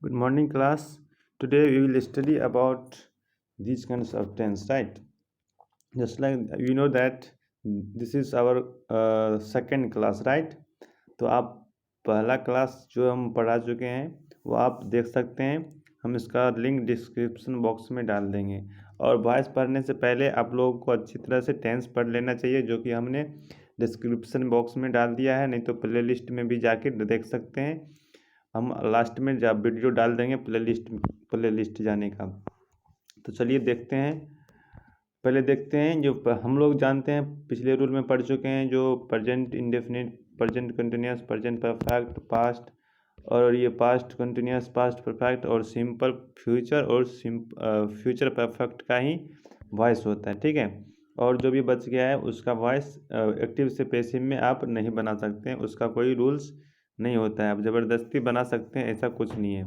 Good morning, class. Today we will study about these kinds of tense, right? Just like you know that this is our second class, right? तो आप पहला class जो हम पढ़ा चुके हैं वो आप देख सकते हैं। हम इसका लिंक डिस्क्रिप्शन बॉक्स में डाल देंगे। और वॉइस पढ़ने से पहले आप लोगों को अच्छी तरह से टेंस पढ़ लेना चाहिए, जो कि हमने डिस्क्रिप्शन बॉक्स में डाल दिया है। नहीं तो प्ले लिस्ट में भी जाके देख सकते हैं। हम लास्ट में जब वीडियो डाल देंगे प्ले लिस्ट जाने का। तो चलिए देखते हैं। पहले देखते हैं जो हम लोग जानते हैं, पिछले रूल में पढ़ चुके हैं, जो present indefinite, present continuous, present perfect, past, और ये पास्ट कंटिन्यूस, पास्ट परफेक्ट और सिंपल फ्यूचर और फ्यूचर परफेक्ट का ही वॉइस होता है। ठीक है। और जो भी बच गया है उसका वॉइस एक्टिव से पैसिव में आप नहीं बना सकते हैं, उसका कोई रूल्स नहीं होता है। आप ज़बरदस्ती बना सकते हैं, ऐसा कुछ नहीं है।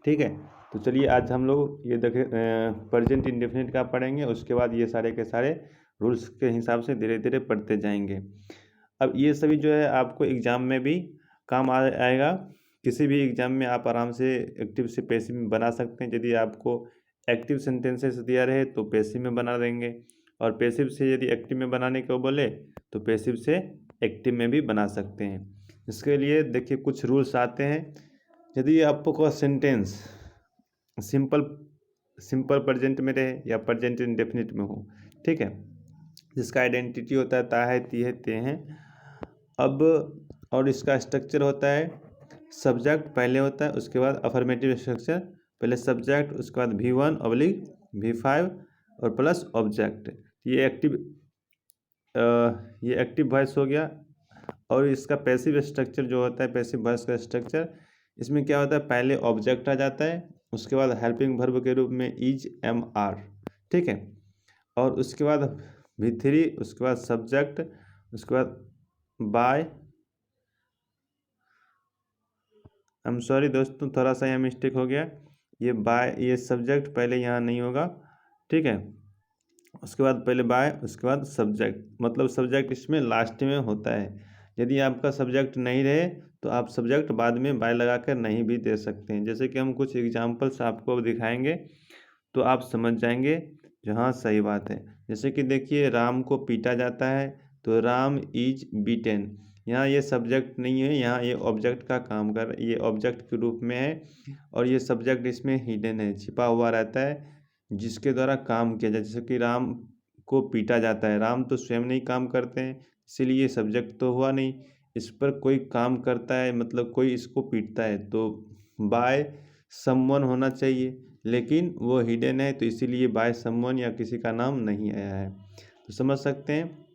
ठीक है। तो चलिए आज हम लोग ये देखें प्रेजेंट इंडेफिनिट का पढ़ेंगे, उसके बाद ये सारे के सारे रूल्स के हिसाब से धीरे धीरे पढ़ते जाएंगे। अब ये सभी जो है आपको एग्ज़ाम में भी काम आएगा। किसी भी एग्ज़ाम में आप आराम से एक्टिव से पैसिव में बना सकते हैं। यदि आपको एक्टिव सेंटेंसेस दिया रहे तो पैसिव में बना देंगे, और पैसिव से यदि एक्टिव में बनाने को बोले तो पैसिव से एक्टिव में भी बना सकते हैं। इसके लिए देखिए कुछ रूल्स आते हैं। यदि आपको सेंटेंस सिंपल प्रेजेंट में रहे या प्रेजेंट इंडेफिनिट में हो, ठीक है, जिसका आइडेंटिटी होता है ता है, ती है, ते हैं। अब और इसका स्ट्रक्चर होता है, सब्जेक्ट पहले होता है, उसके बाद अफर्मेटिव स्ट्रक्चर, पहले सब्जेक्ट, उसके बाद V1/V5 और प्लस ऑब्जेक्ट। ये एक्टिव वॉइस हो गया। और इसका पैसिव स्ट्रक्चर जो होता है, पैसिव वॉइस का स्ट्रक्चर, इसमें क्या होता है, पहले ऑब्जेक्ट आ जाता है, उसके बाद हेल्पिंग वर्ब के रूप में इज, एम, आर, ठीक है, और उसके बाद V3, उसके बाद सब्जेक्ट, उसके बाद बाय। आई एम सॉरी दोस्तों, थोड़ा सा यहाँ मिस्टेक हो गया। ये बाय, ये सब्जेक्ट पहले यहाँ नहीं होगा, ठीक है। उसके बाद पहले बाय, उसके बाद सब्जेक्ट, मतलब सब्जेक्ट इसमें लास्ट में होता है। यदि आपका सब्जेक्ट नहीं रहे तो आप सब्जेक्ट बाद में बाय लगा कर नहीं भी दे सकते हैं। जैसे कि हम कुछ एग्जांपल्स आपको दिखाएंगे तो आप समझ जाएंगे जहाँ सही बात है। जैसे कि देखिए, राम को पीटा जाता है तो राम इज बीटेन। यहाँ ये सब्जेक्ट नहीं है, यहाँ ये ऑब्जेक्ट का काम कर, ये ऑब्जेक्ट के रूप में है, और ये सब्जेक्ट इसमें हिडन है, छिपा हुआ रहता है, जिसके द्वारा काम किया जाए। जैसे कि राम को पीटा जाता है, राम तो स्वयं नहीं काम करते हैं, इसीलिए सब्जेक्ट तो हुआ नहीं। इस पर कोई काम करता है, मतलब कोई इसको पीटता है, तो बाय समवन होना चाहिए, लेकिन वो हिडन है तो इसीलिए बाय समवन या किसी का नाम नहीं आया है। तो समझ सकते हैं,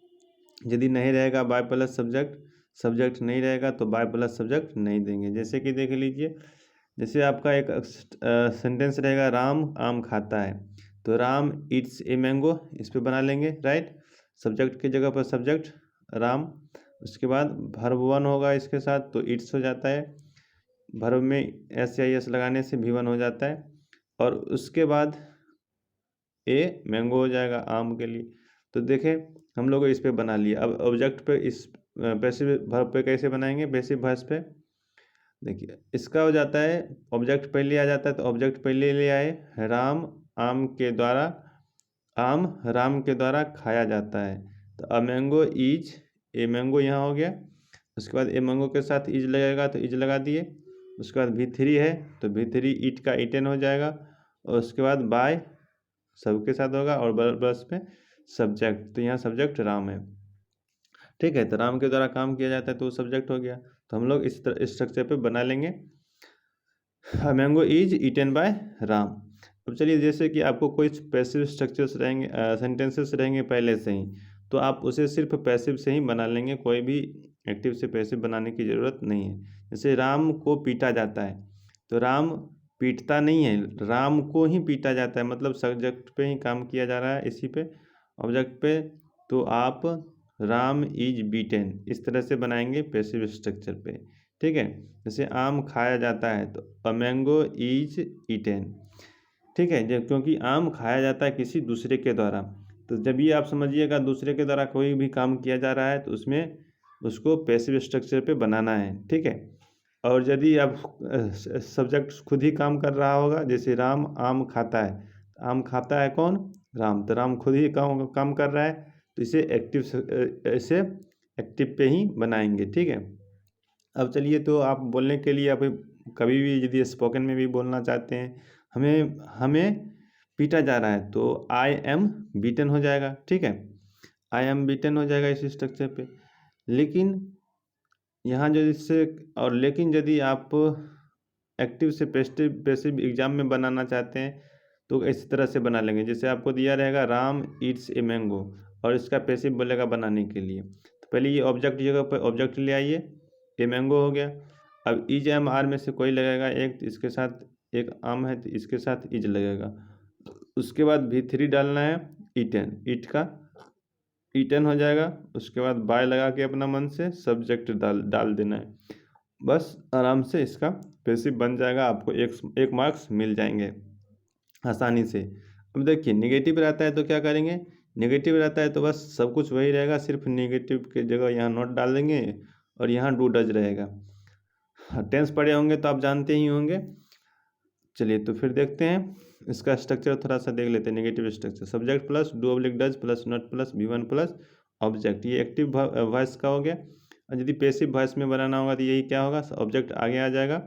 यदि नहीं रहेगा बाय प्लस सब्जेक्ट, सब्जेक्ट नहीं रहेगा तो बाय प्लस सब्जेक्ट नहीं देंगे। जैसे कि देख लीजिए, जैसे आपका एक सेंटेंस रहेगा, राम आम खाता है, तो राम ईट्स ए मैंगो, इस पे बना लेंगे, राइट। सब्जेक्ट की जगह पर सब्जेक्ट राम, उसके बाद वर्ब 1 होगा इसके साथ, तो ईट्स हो जाता है। वर्ब में एस या एस लगाने से V1 हो जाता है, और उसके बाद ए मैंगो हो जाएगा आम के लिए। तो देखें, हम लोग इस पे बना लिया। अब ऑब्जेक्ट पे, इस पैसिव वर्ब पे कैसे बनाएंगे, पैसिव वॉइस पे देखिए, इसका हो जाता है, ऑब्जेक्ट पहले आ जाता है, तो ऑब्जेक्ट पहले ले आए, राम आम के द्वारा, आम राम के द्वारा खाया जाता है, तो a mango is, a mango यहाँ हो गया। उसके बाद ए मैंगो के साथ इज लगेगा तो इज लगा दिए। उसके बाद V3 है तो V3 ईट का ईटन हो जाएगा, और उसके बाद बाय सबके साथ होगा, और बस में सब्जेक्ट, तो यहाँ सब्जेक्ट राम है, ठीक है। तो राम के द्वारा काम किया जाता है तो वो सब्जेक्ट हो गया। तो हम लोग इस तरह स्ट्रक्चर पे बना लेंगे, mango is eaten by Ram. अब चलिए, जैसे कि आपको कोई पैसिव स्ट्रक्चर्स रहेंगे, सेंटेंसेस रहेंगे पहले से ही, तो आप उसे सिर्फ पैसिव से ही बना लेंगे, कोई भी एक्टिव से पैसिव बनाने की ज़रूरत नहीं है। जैसे राम को पीटा जाता है, तो राम पीटता नहीं है, राम को ही पीटा जाता है, मतलब सब्जेक्ट पे ही काम किया जा रहा है, इसी पे ऑब्जेक्ट पे। तो आप राम इज बीटेन इस तरह से बनाएंगे पैसिव स्ट्रक्चर पे, ठीक है। जैसे आम खाया जाता है तो अ मैंगो इज ईटेन, ठीक है, जब क्योंकि आम खाया जाता है किसी दूसरे के द्वारा, तो जब ये आप समझिएगा दूसरे के द्वारा कोई भी काम किया जा रहा है तो उसमें उसको पैसिव स्ट्रक्चर पे बनाना है, ठीक है। और यदि अब सब्जेक्ट खुद ही काम कर रहा होगा, जैसे राम आम खाता है, आम खाता है कौन? राम। तो राम खुद ही काम कर रहा है, तो इसे इसे एक्टिव पे ही बनाएंगे। ठीक है। अब चलिए, तो आप बोलने के लिए, आप कभी भी यदि स्पोकन में भी बोलना चाहते हैं, हमें हमें पीटा जा रहा है, तो आई एम बीटन हो जाएगा। ठीक है, आई एम बीटन हो जाएगा इस स्ट्रक्चर पे। लेकिन यहाँ जो इससे, और लेकिन यदि आप एक्टिव से पेसिव पेसिव एग्जाम में बनाना चाहते हैं, तो इस तरह से बना लेंगे। जैसे आपको दिया रहेगा राम ईट्स ए मैंगो, और इसका पेसिव बोलेगा बनाने के लिए, तो पहले ये ऑब्जेक्ट जगह पर ऑब्जेक्ट ले आइए, ए मैंगो हो गया। अब इज एम आर में से कोई लगेगा एक, तो इसके साथ एक आम है, तो इसके साथ इज लगेगा। उसके बाद V3 डालना है, ईटन, ईट का ईटन हो जाएगा। उसके बाद बाय लगा के अपना मन से सब्जेक्ट डाल देना है। बस आराम से इसका पेसिव बन जाएगा, आपको एक मार्क्स मिल जाएंगे आसानी से। अब देखिए, नेगेटिव रहता है तो क्या करेंगे? नेगेटिव रहता है तो बस सब कुछ वही रहेगा, सिर्फ नेगेटिव के जगह यहाँ नॉट डाल देंगे, और यहाँ डू डज रहेगा। टेंस पढ़े होंगे तो आप जानते ही होंगे। चलिए, तो फिर देखते हैं इसका स्ट्रक्चर, थोड़ा सा देख लेते हैं। Negative structure, subject plus do oblique does plus not plus V1 plus object, ये एक्टिव वॉइस का हो गया। और यदि पैसिव वॉइस में बनाना होगा तो यही क्या होगा, ऑब्जेक्ट आगे आ जाएगा।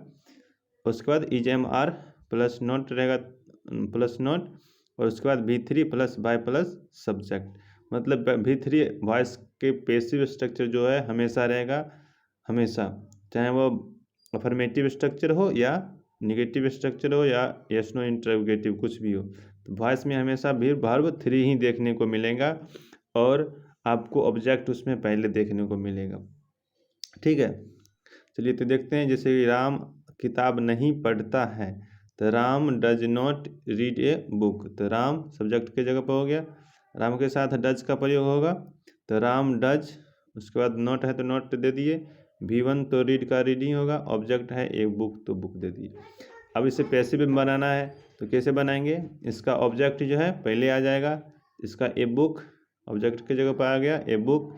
उसके बाद is am are plus not रहेगा, प्लस नॉट, और उसके बाद V3 plus by plus subject. मतलब V3 वॉइस के पेसिव स्ट्रक्चर जो है हमेशा रहेगा, हमेशा, चाहे वो अफर्मेटिव स्ट्रक्चर हो या निगेटिव स्ट्रक्चर हो या यस नो इंटरोगेटिव, कुछ भी हो, तो वॉइस में हमेशा भी वर्ब 3 ही देखने को मिलेगा, और आपको ऑब्जेक्ट उसमें पहले देखने को मिलेगा। ठीक है, चलिए तो देखते हैं। जैसे राम किताब नहीं पढ़ता है, तो Ram does not read a book, तो राम सब्जेक्ट के जगह पर हो गया। राम के साथ डज का प्रयोग होगा, तो राम डज, उसके बाद नॉट है तो नॉट दे दिए। V1 तो रीड का रीडिंग होगा, ऑब्जेक्ट है ए बुक, तो बुक दे दिए। अब इसे पैसिव में बनाना है, तो कैसे बनाएंगे? इसका ऑब्जेक्ट जो है पहले आ जाएगा, इसका ए बुक ऑब्जेक्ट के जगह पर आ गया, ए बुक,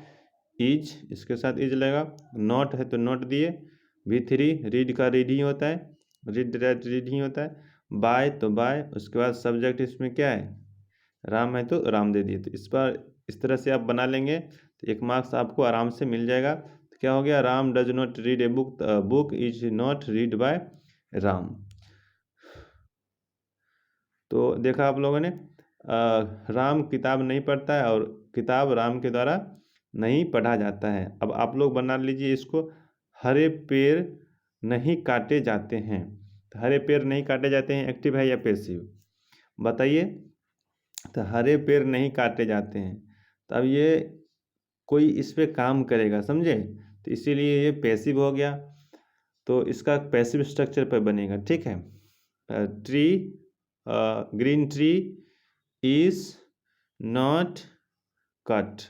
इज, इसके साथ इज लगेगा, नॉट है तो नॉट दिए। V3 रीड का रीड ही होता है, रीड दैट रीड ही होता है। बाय तो बाय, उसके बाद सब्जेक्ट इसमें क्या है, राम है तो राम दे दिए। तो इस पर इस तरह से आप बना लेंगे, तो 1 मार्क्स आपको आराम से मिल जाएगा। तो क्या हो गया, Ram does not read a book, book is not read by Ram. तो देखा आप लोगों ने, राम किताब नहीं पढ़ता है, और किताब राम के द्वारा नहीं पढ़ा जाता है। अब आप लोग बना लीजिए इसको, हरे पेड़ नहीं काटे जाते हैं। तो हरे पेड़ नहीं काटे जाते हैं एक्टिव है या पैसिव, बताइए? तो हरे पेड़ नहीं काटे जाते हैं, तो अब ये कोई इस पे काम करेगा, समझे? तो इसीलिए ये पैसिव हो गया, तो इसका पैसिव स्ट्रक्चर पर बनेगा। ठीक है, tree, green tree is not cut.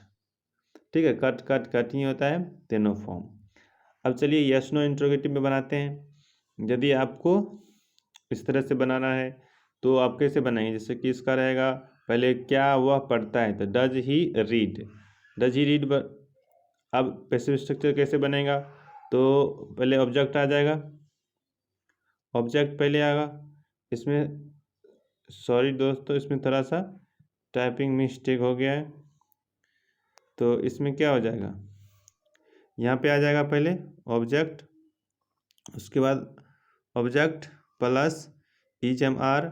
ठीक है, कट कट कट ही होता है, तीनों फॉर्म। अब चलिए यस नो इंट्रोगेटिव में बनाते हैं। यदि आपको इस तरह से बनाना है तो आप कैसे बनाएंगे? जैसे कि इसका रहेगा, पहले क्या वह पढ़ता है, तो does he read, does he read. अब पैसिव स्ट्रक्चर कैसे बनेगा? तो पहले ऑब्जेक्ट आ जाएगा, ऑब्जेक्ट पहले आएगा। इसमें सॉरी दोस्तों, इसमें थोड़ा सा टाइपिंग मिस्टेक हो गया है, तो इसमें क्या हो जाएगा, यहाँ पे आ जाएगा पहले ऑब्जेक्ट, उसके बाद object plus is am are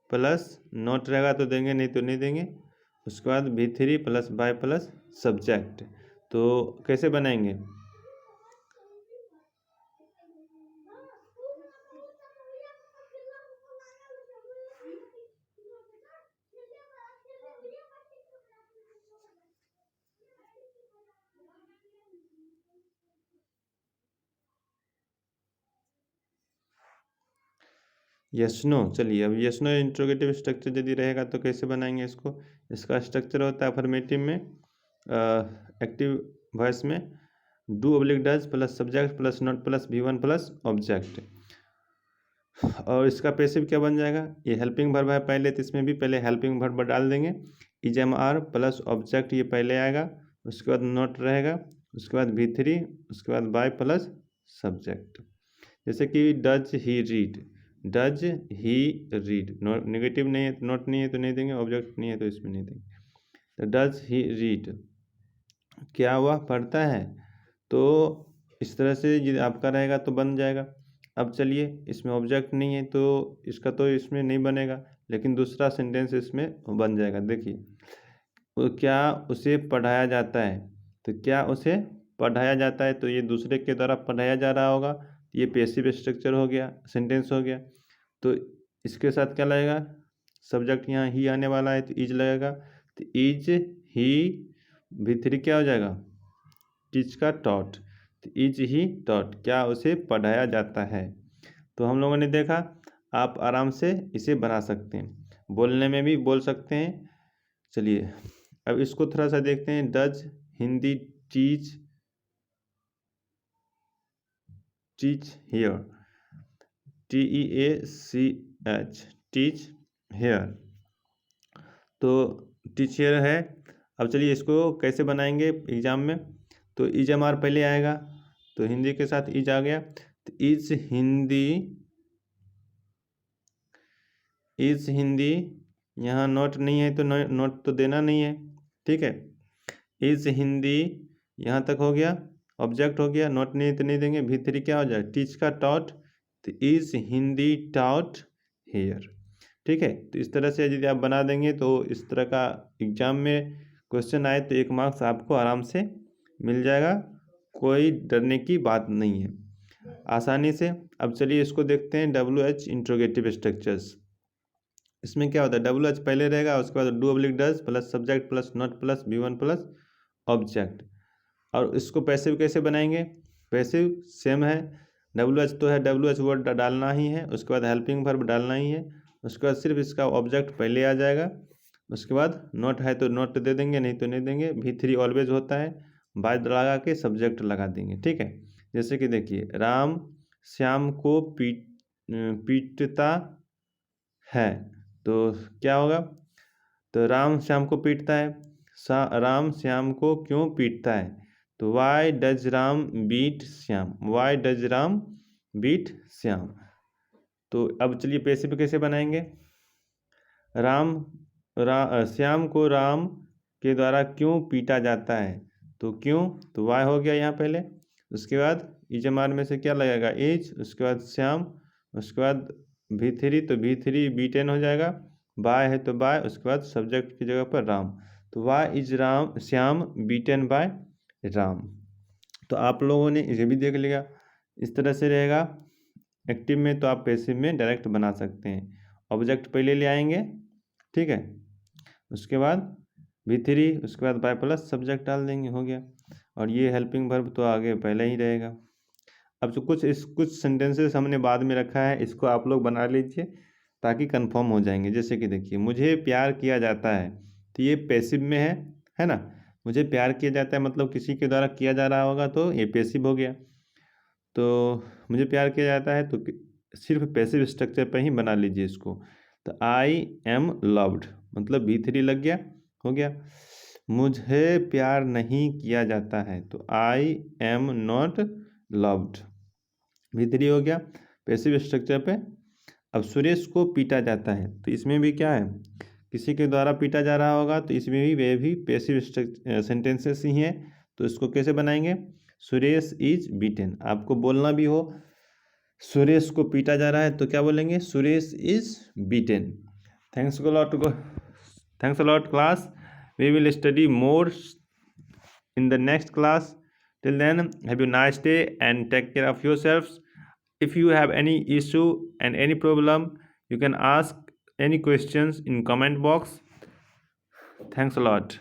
plus not रहेगा तो देंगे, नहीं तो नहीं देंगे। उसके बाद V3 plus by plus subject. तो कैसे बनाएंगे? यस नो, चलिए अब यस नो इंट्रोगेटिव स्ट्रक्चर यदि रहेगा तो कैसे बनाएंगे इसको? इसका स्ट्रक्चर होता है अफर्मेटिव में, एक्टिव वॉइस में, do oblique does plus subject plus not plus V1 plus object. और इसका पैसिव क्या बन जाएगा? ये हेल्पिंग वर्ब है पहले, तो इसमें भी पहले हेल्पिंग वर्ब डाल देंगे, is am are plus object, ये पहले आएगा। उसके बाद नॉट रहेगा, उसके बाद V3, उसके बाद बाय प्लस सब्जेक्ट। जैसे कि does he read, does he read, negative नहीं है, नॉट नहीं है तो नहीं देंगे, ऑब्जेक्ट नहीं है तो इसमें नहीं देंगे। तो डज ही रीड, क्या वह पढ़ता है। तो इस तरह से ये आपका रहेगा तो बन जाएगा। अब चलिए, इसमें ऑब्जेक्ट नहीं है तो इसका तो इसमें नहीं बनेगा, लेकिन दूसरा सेंटेंस इसमें बन जाएगा। देखिए, वो क्या उसे पढ़ाया जाता है, तो क्या उसे पढ़ाया जाता है, तो ये दूसरे के द्वारा पढ़ाया जा रहा होगा, ये पैसिव स्ट्रक्चर हो गया, सेंटेंस हो गया। तो इसके साथ क्या लगेगा, सब्जेक्ट यहाँ ही आने वाला है तो इज लगेगा, तो इज ही भी3 क्या हो जाएगा, टीच का टॉट, तो इज ही टॉट, क्या उसे पढ़ाया जाता है। तो हम लोगों ने देखा, आप आराम से इसे बना सकते हैं, बोलने में भी बोल सकते हैं। चलिए अब इसको थोड़ा सा देखते हैं। Does Hindi teach, teach here, TEACH, teach here, तो टीच हेयर है। अब चलिए इसको कैसे बनाएंगे एग्जाम में, तो इज हमारा पहले आएगा, तो हिंदी के साथ इज आ गया, तो इज हिंदी, इज हिंदी, यहाँ नोट नहीं है तो नोट तो देना नहीं है, ठीक है। इज हिंदी यहाँ तक हो गया, ऑब्जेक्ट हो गया, नोट नहीं तो नहीं देंगे, भी3 क्या हो जाए, टीच का टॉट, तो इज हिंदी टॉट हेयर, ठीक है। तो इस तरह से यदि आप बना देंगे तो इस तरह का एग्जाम में क्वेश्चन आए तो 1 मार्क्स आपको आराम से मिल जाएगा, कोई डरने की बात नहीं है, आसानी से। अब चलिए इसको देखते हैं, WH इंट्रोगेटिव स्ट्रक्चर्स। इसमें क्या होता है, WH पहले रहेगा, उसके बाद do oblique does plus subject plus not plus V1 plus object. और इसको पैसिव कैसे बनाएंगे, पैसिव सेम है, WH तो है, WH वर्ड डालना ही है, उसके बाद हेल्पिंग वर्ब डालना ही है, उसके बाद सिर्फ इसका ऑब्जेक्ट पहले आ जाएगा, उसके बाद नॉट है तो नॉट दे देंगे, नहीं तो नहीं देंगे। V3 ऑलवेज होता है, बाद लगा के सब्जेक्ट लगा देंगे, ठीक है। जैसे कि देखिए, राम श्याम को पीटता है, तो क्या होगा, तो राम श्याम को पीटता है, राम श्याम को क्यों पीटता है, तो why does Ram beat Shyam, why does Ram beat Shyam. तो अब चलिए पैसिव कैसे बनाएंगे, श्याम को राम के द्वारा क्यों पीटा जाता है, तो क्यों, तो वाई हो गया यहाँ पहले, उसके बाद इजमार में से क्या लगेगा, इज, उसके बाद श्याम, उसके बाद V3, तो V3 B10 हो जाएगा, बाय है तो बाय, उसके बाद सब्जेक्ट की जगह पर राम, तो why is Ram Shyam B10 by Ram. तो आप लोगों ने इसे भी देख लिया, इस तरह से रहेगा। एक्टिव में तो आप पैसिव में डायरेक्ट बना सकते हैं, ऑब्जेक्ट पहले ले आएंगे, ठीक है, उसके बाद V3, उसके बाद बाय प्लस सब्जेक्ट डाल देंगे, हो गया। और ये हेल्पिंग वर्ब तो आगे पहले ही रहेगा। अब जो कुछ सेंटेंसेस हमने बाद में रखा है, इसको आप लोग बना लीजिए ताकि कंफर्म हो जाएंगे। जैसे कि देखिए, मुझे प्यार किया जाता है, तो ये पैसिव में है ना, मुझे प्यार किया जाता है मतलब किसी के द्वारा किया जा रहा होगा, तो ये पैसिव हो गया। तो मुझे प्यार किया जाता है, तो सिर्फ पैसिव स्ट्रक्चर पर ही बना लीजिए इसको। तो आई एम लव्ड, मतलब V3 लग गया, हो गया। मुझे प्यार नहीं किया जाता है, तो I am not loved, V3 हो गया पैसिव स्ट्रक्चर पे। अब सुरेश को पीटा जाता है, तो इसमें भी क्या है, किसी के द्वारा पीटा जा रहा होगा, तो इसमें भी वे भी पैसिव सेंटेंसेस ही हैं। तो इसको कैसे बनाएंगे, सुरेश इज बीटेन, आपको बोलना भी हो सुरेश को पीटा जा रहा है तो क्या बोलेंगे, Suresh is beaten. Thanks a lot class, we will study more in the next class. Till then, have a nice day and take care of yourselves. If you have any issue and any problem, you can ask any questions in comment box. Thanks a lot.